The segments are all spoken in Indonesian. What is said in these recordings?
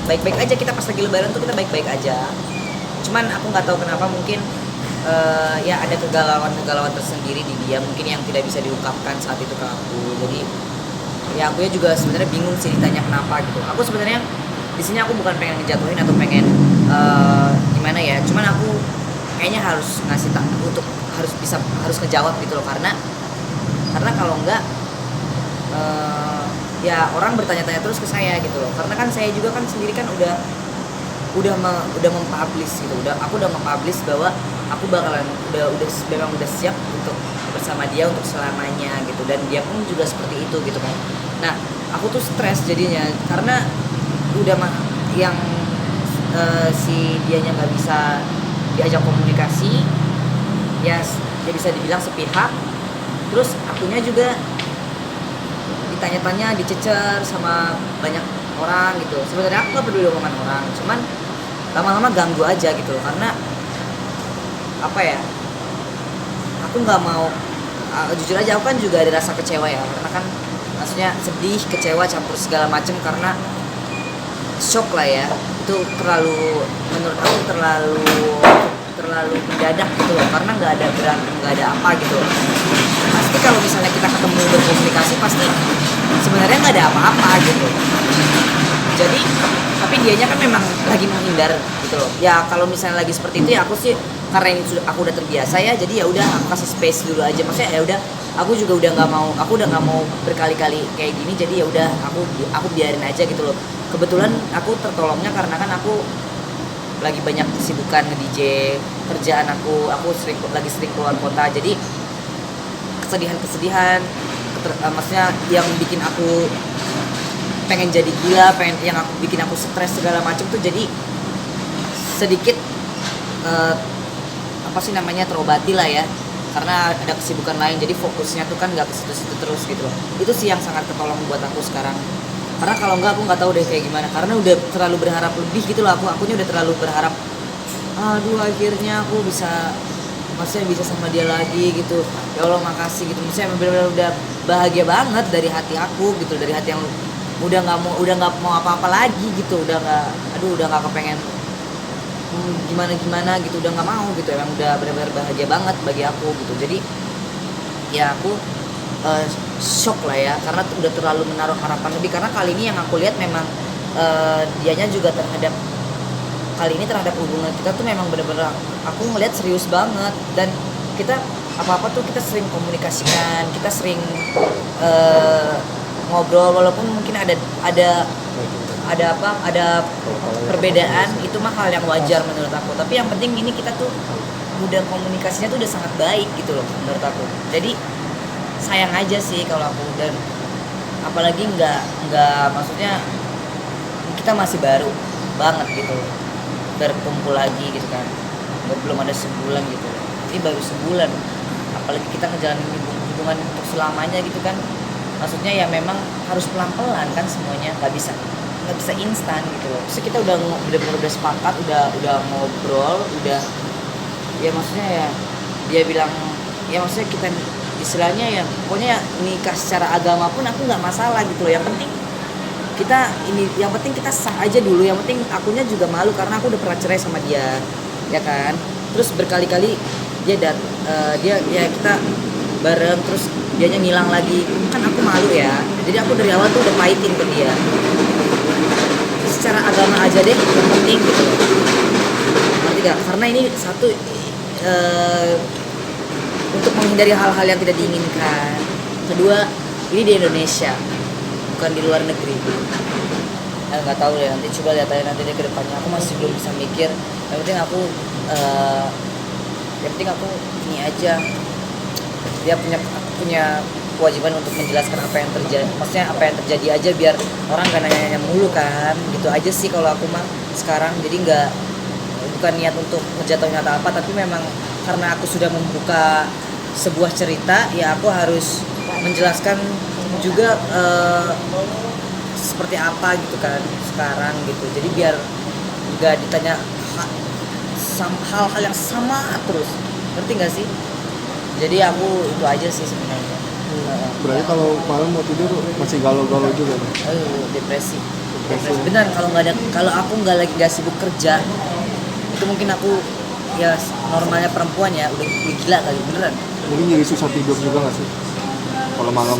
baik-baik aja, kita pas lagi lebaran tuh kita baik-baik aja. Cuman aku nggak tahu kenapa, mungkin ya ada kegalauan tersendiri di dia mungkin yang tidak bisa diungkapkan saat itu ke aku. Jadi ya aku ya juga sebenarnya bingung sih ditanya kenapa gitu. Aku sebenarnya di sini aku bukan pengen ngejatuhin atau pengen gimana ya, cuman aku kayaknya harus ngasih untuk harus ngejawab gitu loh, karena kalau enggak ya orang bertanya-tanya terus ke saya gitu loh, karena kan saya juga kan sendiri kan udah mempublish gitu, aku udah mempublish bahwa aku bakalan memang udah siap untuk bersama dia untuk selamanya gitu, dan dia pun juga seperti itu gitu kan. Nah aku tuh stres jadinya karena udah yang si dianya nggak bisa diajak komunikasi ya, dia bisa dibilang sepihak, terus akunya juga ditanya-tanya, dicecer sama banyak orang gitu. Sebenarnya aku gak peduli omongan orang, cuman lama-lama ganggu aja gitu, karena apa ya, aku nggak mau jujur aja, aku kan juga ada rasa kecewa ya, karena kan maksudnya sedih, kecewa, campur segala macem, karena shock lah ya. Itu menurut aku terlalu mendadak gitu loh, karena nggak ada berantem, nggak ada apa gitu. Pasti kalau misalnya kita ketemu berkomunikasi pasti sebenarnya nggak ada apa-apa gitu. Jadi tapi dianya kan memang lagi menghindar gitu loh ya. Kalau misalnya lagi seperti itu ya aku sih, karena ini aku udah terbiasa ya, jadi ya udah aku kasih space dulu aja. Maksudnya ya udah, aku udah nggak mau berkali-kali kayak gini, jadi ya udah aku biarin aja gitu loh. Kebetulan aku tertolongnya karena kan aku lagi banyak kesibukan nge-DJ, kerjaan aku lagi sering keluar kota, jadi kesedihan maksudnya yang bikin aku pengen jadi gila, yang bikin aku stres segala macam tuh jadi sedikit terobati lah ya, karena ada kesibukan lain, jadi fokusnya tuh kan nggak ke situ-situ terus gitu loh. Itu sih yang sangat ketolong buat aku sekarang, karena kalau nggak aku nggak tahu deh kayak gimana, karena udah terlalu berharap lebih gitu loh. Akunya udah terlalu berharap, aduh akhirnya aku bisa sama dia lagi gitu, ya Allah makasih gitu. Maksudnya benar-benar udah bahagia banget dari hati aku gitu, dari hati yang udah nggak mau apa-apa lagi gitu, udah nggak kepengen gimana gitu, udah nggak mau gitu. Emang udah benar-benar bahagia banget bagi aku gitu. Jadi ya aku shock lah ya, karena udah terlalu menaruh harapan lebih, karena kali ini yang aku lihat memang dianya juga terhadap hubungan kita tuh memang benar-benar aku ngelihat serius banget, dan kita apa-apa tuh kita sering komunikasikan, kita sering ngobrol, walaupun mungkin ada perbedaan, itu mah hal yang wajar menurut aku. Tapi yang penting ini kita tuh udah komunikasinya tuh udah sangat baik gitu loh menurut aku. Jadi sayang aja sih kalau aku, dan apalagi nggak maksudnya kita masih baru banget gitu berkumpul lagi gitu kan, belum ada sebulan gitu, ini baru sebulan, apalagi kita ngejalanin hubungan untuk selamanya gitu kan. Maksudnya ya memang harus pelan-pelan kan semuanya, nggak bisa instan gitu loh. Terus kita udah sepakat, udah ngobrol, udah ya maksudnya ya dia bilang ya, maksudnya kita istilahnya ya pokoknya nikah secara agama pun aku nggak masalah gitu loh. Yang penting kita sah aja dulu. Yang penting akunya juga malu karena aku udah pernah cerai sama dia ya kan. Terus berkali-kali dia kita bareng, terus dianya ngilang lagi, kan aku malu ya. Jadi aku dari awal tuh udah pahitin ke dia, secara agama aja deh yang penting gitu loh. Ngerti gak? Karena ini satu untuk menghindari hal-hal yang tidak diinginkan. Kedua, ini di Indonesia, bukan di luar negeri. Nggak tahu deh, nanti coba lihat aja nanti deh ke depannya. Aku masih belum bisa mikir. Yang penting aku ini aja. Dia punya kewajiban untuk menjelaskan apa yang terjadi. Maksudnya apa yang terjadi aja, biar orang gak nanya-nanya mulu kan. Gitu aja sih kalau aku mah sekarang. Jadi bukan niat untuk ngejatuhin atau apa, tapi memang karena aku sudah membuka sebuah cerita, ya aku harus menjelaskan juga seperti apa gitu kan sekarang gitu. Jadi biar nggak ditanya hal-hal yang sama terus, ngerti nggak sih? Jadi aku itu aja sih sebenarnya. Berarti kalau malam mau tidur masih galau-galau juga? Depresi. depresi beneran. Kalau aku nggak sibuk kerja, itu mungkin aku ya normalnya perempuan ya udah gila kali beneran. Mungkin jadi susah tidur juga nggak sih kalau malam?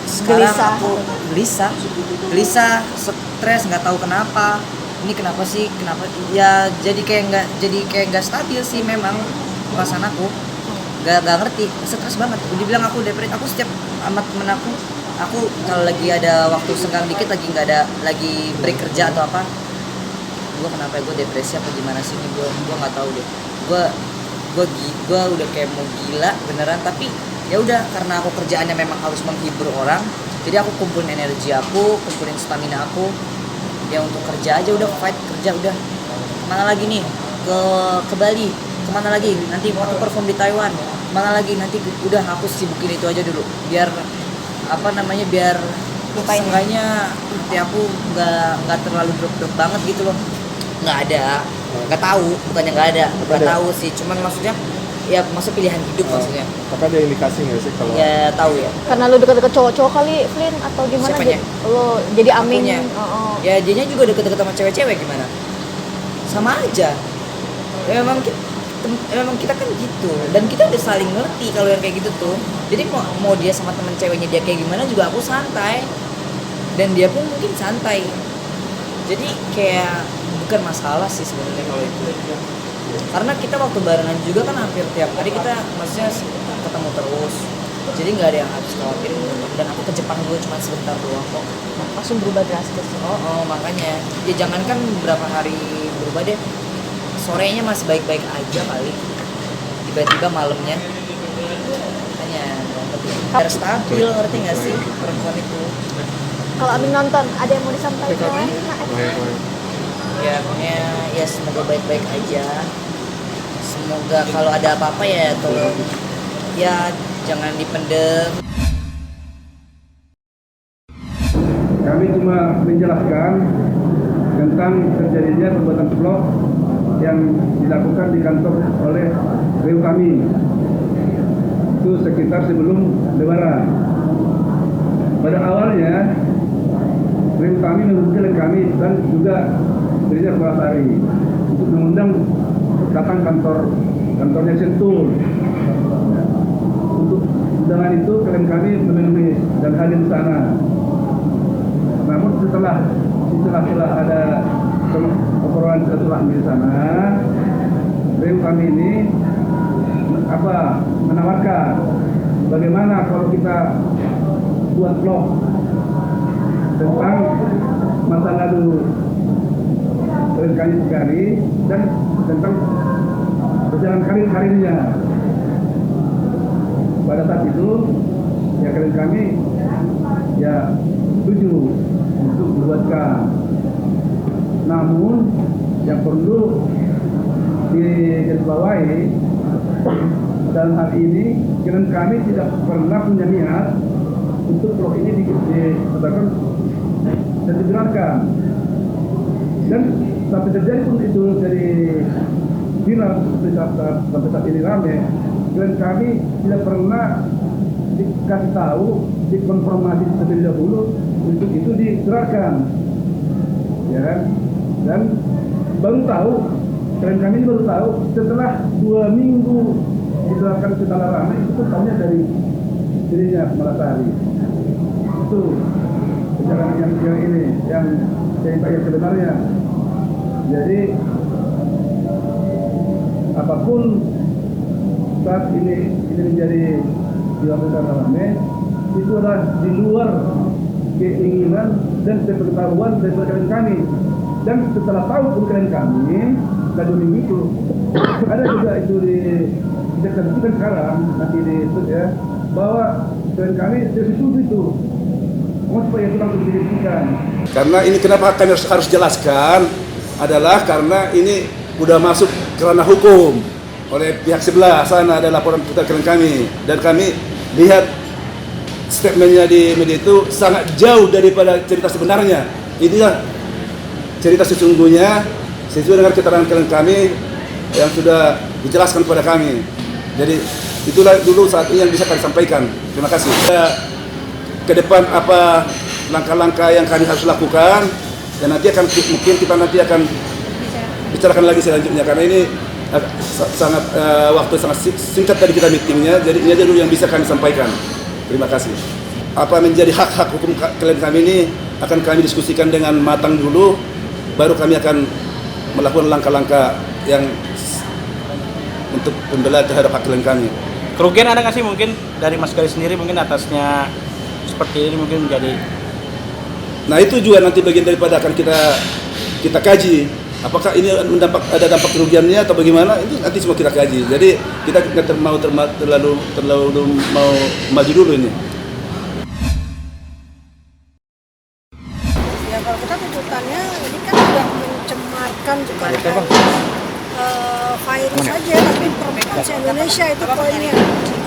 Sekarang aku gelisah, stres, nggak tahu kenapa. Ini kenapa sih? Kenapa? Ya jadi kayak nggak stabil sih memang perasaan aku. Nggak ngerti, stres banget. Udah bilang aku depresi. Aku setiap amat temen aku kalau lagi ada waktu senggang dikit, lagi break kerja atau apa, gue kenapa gue depresi apa gimana sih ini, gue nggak tahu deh. Gue udah kayak mau gila beneran, tapi ya udah karena aku kerjaannya memang harus menghibur orang, jadi aku kumpulin energi aku, kumpulin stamina aku ya untuk kerja aja, udah fight kerja udah. Kemana lagi nih, ke Bali, kemana lagi nanti aku perform di Taiwan, kemana lagi nanti, udah aku sibukin itu aja dulu biar biar seenggaknya hati aku nggak terlalu drop banget gitu loh. Nggak tahu, bukannya nggak tahu sih, cuman maksudnya ya pilihan hidup maksudnya. Apakah ada indikasi nggak sih kalau? Ya tahu ya. Karena lu deket-deket cowok-cowok kali, Flynn, atau gimana? Siapanya? Lo jadi Aming. Ya dianya juga deket-deket sama cewek-cewek gimana? Sama aja. Ya, memang kita kan gitu, dan kita udah saling ngerti kalau yang kayak gitu tuh. Jadi mau dia sama temen ceweknya dia kayak gimana juga aku santai, dan dia pun mungkin santai. Jadi kayak bukan masalah sih sebenarnya kalau itu. Karena kita waktu barengan juga kan hampir tiap hari kita maksudnya ketemu terus, jadi nggak ada yang harus khawatirin. Dan aku ke Jepang dulu cuma sebentar doang kok, Langsung berubah drastis. Makanya ya jangankan beberapa hari berubah deh, sorenya masih baik-baik aja kali, tiba-tiba malamnya hanya harus stabil. Ngerti nggak sih perempuan itu? Kalau Aming nonton, ada yang mau disampaikan? Ya pokoknya ya semoga baik-baik aja. Semoga kalau ada apa-apa ya tolong ya jangan dipendem. Kami cuma menjelaskan tentang terjadinya perbuatan vlog yang dilakukan di kantor oleh rekan kami. Itu sekitar sebelum Lebaran. Pada awalnya rekan kami menghubungi kami dan juga dirinya Kepala Sari untuk mengundang datang kantornya Sentul. Untuk undangan itu klien kami memenuhi dan hadir di sana. Namun setelah ada obrolan setelah di sana, rekan kami ini menawarkan bagaimana kalau kita buat vlog tentang masa lalu klien kami dan tentang perjalanan karirnya. Pada saat itu ya klien kami ya setuju untuk dibuatkan. Namun yang perlu digarisbawahi dalam hal ini, klien kami tidak pernah punya niat untuk vlog ini dikatakan dan dibenarkan. Dan sampai terjadi pun itu dari viral sampai saat ini rame, klien kami tidak pernah dikasih tahu, dikonfirmasi terlebih dahulu untuk itu diserahkan, ya kan? Dan baru tahu, klien kami baru tahu setelah 2 minggu diserahkan setelah rame, itu tahunya dari dirinya Kepala Sari. Itu perjalanan yang ini, yang cerita yang sebenarnya. Jadi apapun saat ini menjadi dilakukan rame, itu adalah di luar keinginan dan sepengetahuan dari klien kami. Dan setelah tahu klien kami, dan 2 minggu itu ada juga itu kita tentukan sekarang nanti di ya bahwa klien kami setuju itu. Supaya itu langsung dibuktikan. Karena ini kenapa kami harus jelaskan adalah karena ini udah masuk ke ranah hukum oleh pihak sebelah sana, ada laporan putar klien kami, dan kami lihat statementnya di media itu sangat jauh daripada cerita sebenarnya. Inilah cerita sesungguhnya sesuai dengan keterangan klien kami yang sudah dijelaskan kepada kami. Jadi itulah dulu saat ini yang bisa kami sampaikan. Terima kasih. Ke depan apa langkah-langkah yang kami harus lakukan, Dan nanti mungkin kita nanti akan bicarakan lagi selanjutnya karena ini sangat waktu sangat singkat tadi kita meetingnya, jadi ini aja dulu yang bisa kami sampaikan. Terima kasih. Apa menjadi hak-hak hukum klien kami ini akan kami diskusikan dengan matang dulu, baru kami akan melakukan langkah-langkah yang untuk pembelaan terhadap hak klien kami. Kerugian ada nggak sih mungkin dari Mas Gali sendiri mungkin atasnya seperti ini mungkin menjadi? Nah itu juga nanti bagian daripada akan kita kaji. Apakah ini ada dampak kerugiannya atau bagaimana? Itu nanti semua kita kaji. Jadi kita nggak mau terlalu mau maju dulu ini. Ya kalau kita tuntutannya ini kan sudah mencemarkan juga virus saja, tapi perempuan se-Indonesia itu poinnya.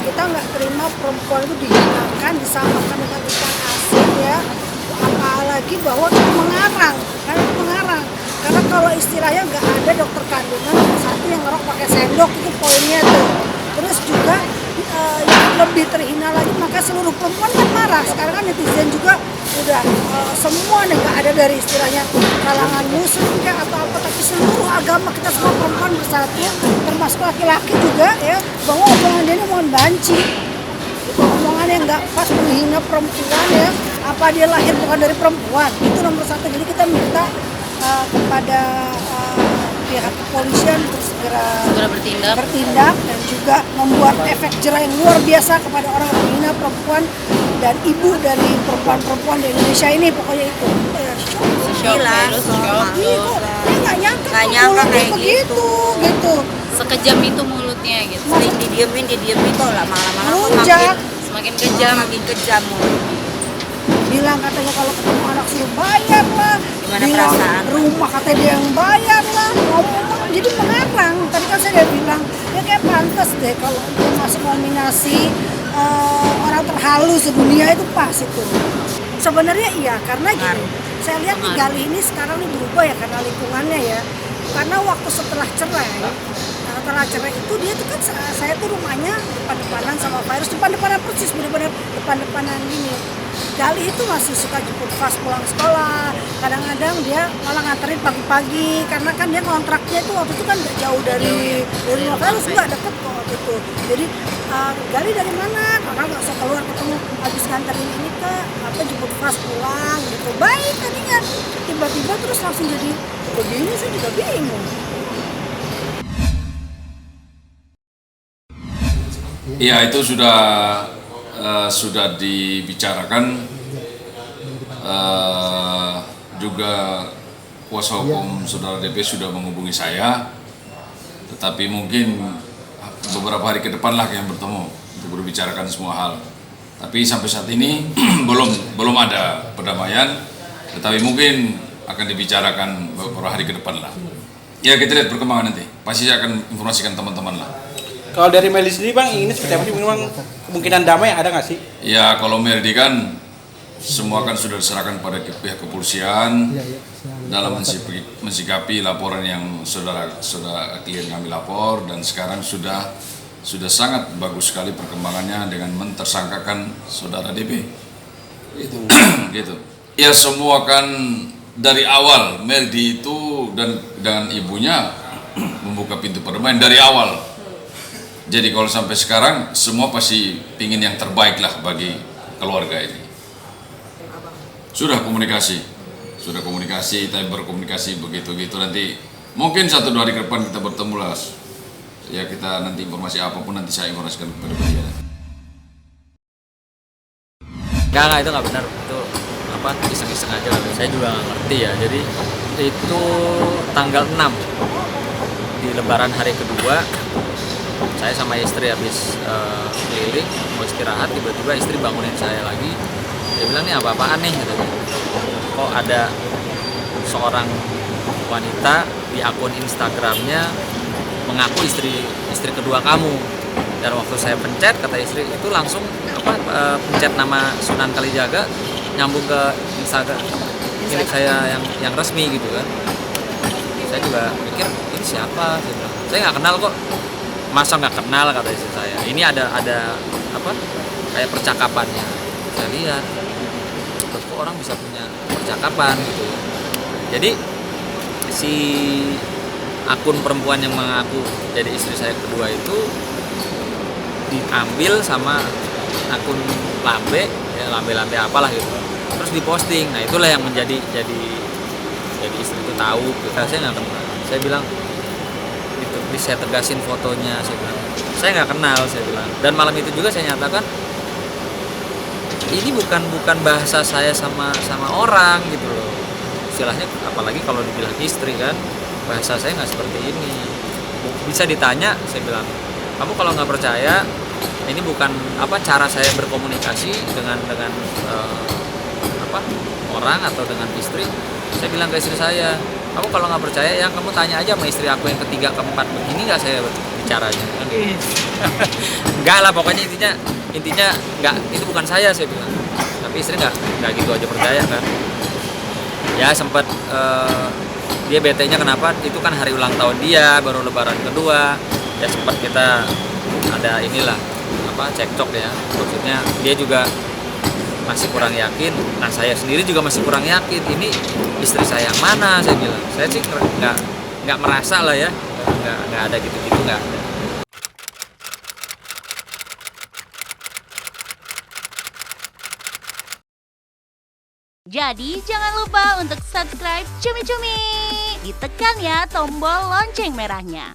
Kita nggak terima perempuan itu dihinakan, disamakan dengan ikan asin ya. Apalagi bahwa itu mengarang, karena itu mengarang. Karena kalau istilahnya nggak ada dokter kandungan, satu yang ngerok pakai sendok itu poinnya tuh. Terus juga yang lebih terhina lagi, maka seluruh perempuan kan marah. Sekarang kan netizen juga udah semua nih, nggak ada dari istilahnya kalangan muslim kayak atau apa, tapi seluruh agama kita semua perempuan bersatu, termasuk laki-laki juga ya, bahwa omongan dia ini omongan banci, omongan yang nggak pas, menghina perempuan ya. Apa dia lahir bukan dari perempuan? Itu nomor satu. Jadi kita minta kepada pihak kepolisian untuk segera bertindak dan juga membuat efek jerah yang luar biasa kepada orang yang menghina perempuan dan ibu dari perempuan-perempuan di Indonesia ini. Pokoknya itu Gila, nggak nyangka kayak begitu gitu. Sekejam itu mulutnya gitu. Sering didiemin tuh lama-lama Melunjak. Semakin kejam. makin kejam. Bilang katanya kalau ketemu anak suruh bayar lah, Gimana bilang perasaan? rumah katanya dia yang bayar lah, ngomong jadi mengarang. Tadi kan saya udah bilang ya kayak pantas deh kalau dia masuk nominasi orang terhalu sedunia, itu pas itu. Sebenarnya iya, karena gini, saya lihat nih Gali ini sekarang nih berubah ya karena lingkungannya ya. Karena waktu setelah cerai itu dia tuh kan, saya tuh rumahnya depan-depanan sama virus, depan-depanan persis, bener-bener depan-depanan gini. Gali itu masih suka jemput Fas pulang sekolah, kadang-kadang dia malah nganterin pagi-pagi, karena kan dia kontraknya itu waktu itu kan gak jauh dari rumah virus, nggak deket kok waktu itu. Jadi Gali dari mana? Karena nggak usah keluar ketemu, habis nganterin ini ke jemput Fas pulang gitu. Baik tadinya, tiba-tiba terus langsung jadi begini, saya juga bingung. Iya, itu sudah dibicarakan, juga kuasa hukum saudara DP sudah menghubungi saya, tetapi mungkin beberapa hari ke depan lah yang bertemu untuk berbicarakan semua hal. Tapi sampai saat ini belum ada perdamaian, tetapi mungkin akan dibicarakan beberapa hari ke depan lah. Ya, kita lihat perkembangan nanti. Pasti saya akan informasikan teman-teman lah. Kalau dari Meli sendiri Bang, ini seperti apa sih? Memang kemungkinan damai ada nggak sih? Ya, kalau Merdi kan semua kan sudah diserahkan pada pihak kepolisian dalam mensikapi laporan yang saudara klien kami lapor, dan sekarang sudah sangat bagus sekali perkembangannya dengan mentersangkakan saudara DP. Gitu. Ya, semua kan dari awal Merdi itu dan ibunya membuka pintu perdamaian dari awal. Jadi kalau sampai sekarang semua pasti ingin yang terbaik lah bagi keluarga ini. Sudah komunikasi, kita berkomunikasi begitu nanti mungkin 1-2 hari ke depan kita bertemu lah. Ya, kita nanti informasi apapun nanti saya informasikan kepada beliau. Enggak, itu nggak benar, itu iseng-iseng aja lah. Saya juga nggak ngerti ya. Jadi itu tanggal 6 di Lebaran hari kedua, saya sama istri habis keliling mau istirahat, tiba-tiba istri bangunin saya lagi. Dia bilang, nih apa-apaan nih katanya. Kok ada seorang wanita di akun Instagramnya mengaku istri kedua kamu. Dan waktu saya pencet, kata istri itu langsung pencet nama Sunan Kalijaga, nyambung ke Instagram milik saya yang resmi gitu kan. Saya juga mikir ini siapa? Saya nggak kenal kok. Masa nggak kenal, kata istri saya. Ini ada kayak percakapannya. Saya lihat, kok orang bisa punya percakapan gitu ya. Jadi si akun perempuan yang mengaku jadi istri saya kedua itu diambil sama akun lambe, ya lambe-lambe apalah gitu, terus diposting. Nah itulah yang menjadi jadi istri itu tahu. Saya nggak kenal. Saya bilang itu, saya tegasin fotonya. Saya bilang saya nggak kenal. Saya bilang, dan malam itu juga saya nyatakan ini bukan bahasa saya sama orang gitu loh. Istilahnya apalagi kalau dibilang istri kan, bahasa saya nggak seperti ini. Bisa ditanya, saya bilang, kamu kalau nggak percaya ini bukan cara saya berkomunikasi dengan orang atau dengan istri. Saya bilang ke istri saya, kamu kalau nggak percaya ya kamu tanya aja sama istri aku yang ketiga keempat, begini nggak saya bicaranya. Enggak lah, pokoknya intinya nggak, itu bukan saya bilang. Tapi istri nggak gitu aja percaya kan. Ya sempat dia bete-nya kenapa, itu kan hari ulang tahun dia, baru lebaran kedua, ya sempat kita ada inilah cekcok ya. Maksudnya dia juga masih kurang yakin, nah saya sendiri juga masih kurang yakin ini istri saya yang mana. Saya bilang, saya sih nggak merasa lah ya, nggak ada gitu-gitu, nggak ada. Jadi jangan lupa untuk subscribe Cumi Cumi. Ditekan ya tombol lonceng merahnya.